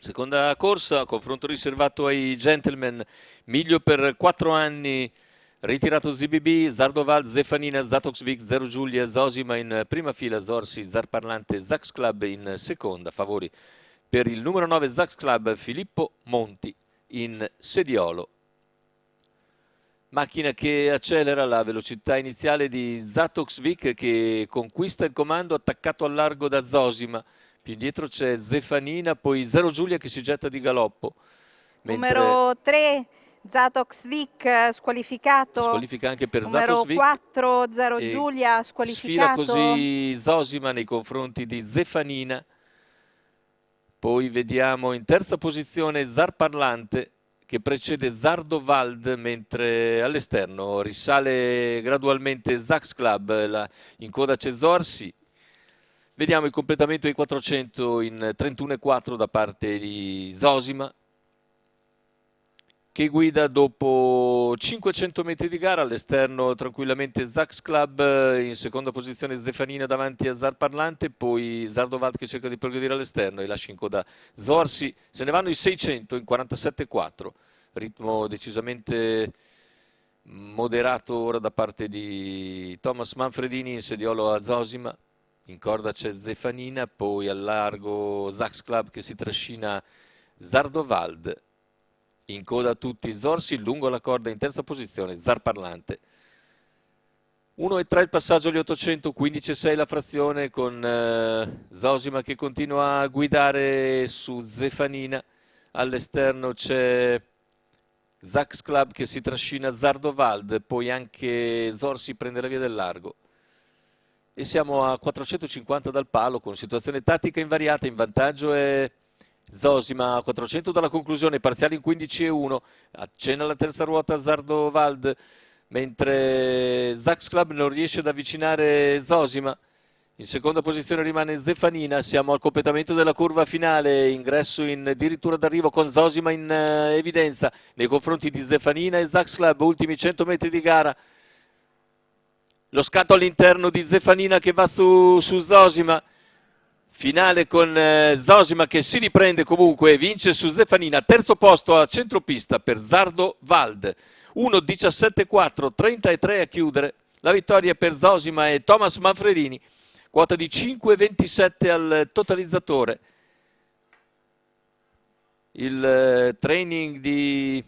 Seconda corsa, confronto riservato ai gentleman, miglio per 4 anni, ritirato ZBB, Zardoval, Zefanina, Zatoxvik, Zero Giulia, Zosima in prima fila, Zorsi, Zarparlante, Zax Club in seconda, favori per il numero 9 Zax Club, Filippo Monti in sediolo. Macchina che accelera, la velocità iniziale di Zatoxvik che conquista il comando attaccato al largo da Zosima. Più indietro c'è Zefanina, poi Zero Giulia che si getta di galoppo. Numero 3 Zatoxvik squalificato. Squalifica anche per Numero Zatoxvik. 4 Zero Giulia Sfila squalificato. così Zosima nei confronti di Zefanina. Poi vediamo in terza posizione Zarparlante che precede Zardovald, mentre all'esterno risale gradualmente Zax Club, in coda c'è Zorsi. Vediamo il completamento dei 400 in 31,4 da parte di Zosima, che guida dopo 500 metri di gara. All'esterno tranquillamente Zax Club, in seconda posizione Zefanina davanti a Zarparlante, poi Zardovald che cerca di progredire all'esterno e lascia in coda Zorsi. Se ne vanno i 600 in 47,4, ritmo decisamente moderato ora da parte di Thomas Manfredini, in sediolo a Zosima. In corda c'è Zefanina, poi al largo Zax Club che si trascina Zardovald. In coda a tutti Zorsi, lungo la corda in terza posizione Zarparlante. 1,3 il passaggio agli 800, 15,6 la frazione con Zosima che continua a guidare su Zefanina. All'esterno c'è Zax Club che si trascina Zardovald, poi anche Zorsi prende la via del largo. E siamo a 450 dal palo con situazione tattica invariata. In vantaggio è Zosima a 400 dalla conclusione, parziale in 15,1, accenna la terza ruota Zardovald, mentre Zax Club non riesce ad avvicinare Zosima. In seconda posizione rimane Zefanina, siamo al completamento della curva finale, ingresso in addirittura d'arrivo con Zosima in evidenza nei confronti di Zefanina e Zax Club, ultimi 100 metri di gara. Lo scatto all'interno di Zefanina che va su Zosima. Finale con Zosima che si riprende comunque e vince su Zefanina. Terzo posto a centropista per Zardovald. 1,17,4, 33 a chiudere. La vittoria per Zosima e Thomas Manfredini. Quota di 5,27 al totalizzatore. Il training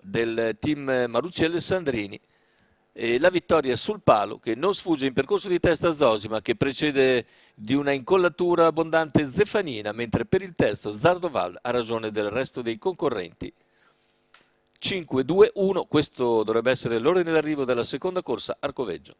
del team Marucci Alessandrini. E la vittoria sul palo che non sfugge in percorso di testa Zosima che precede di una incollatura abbondante Zefanina, mentre per il terzo Zardoval ha ragione del resto dei concorrenti. 5-2-1, questo dovrebbe essere l'ordine d'arrivo della seconda corsa Arcoveggio.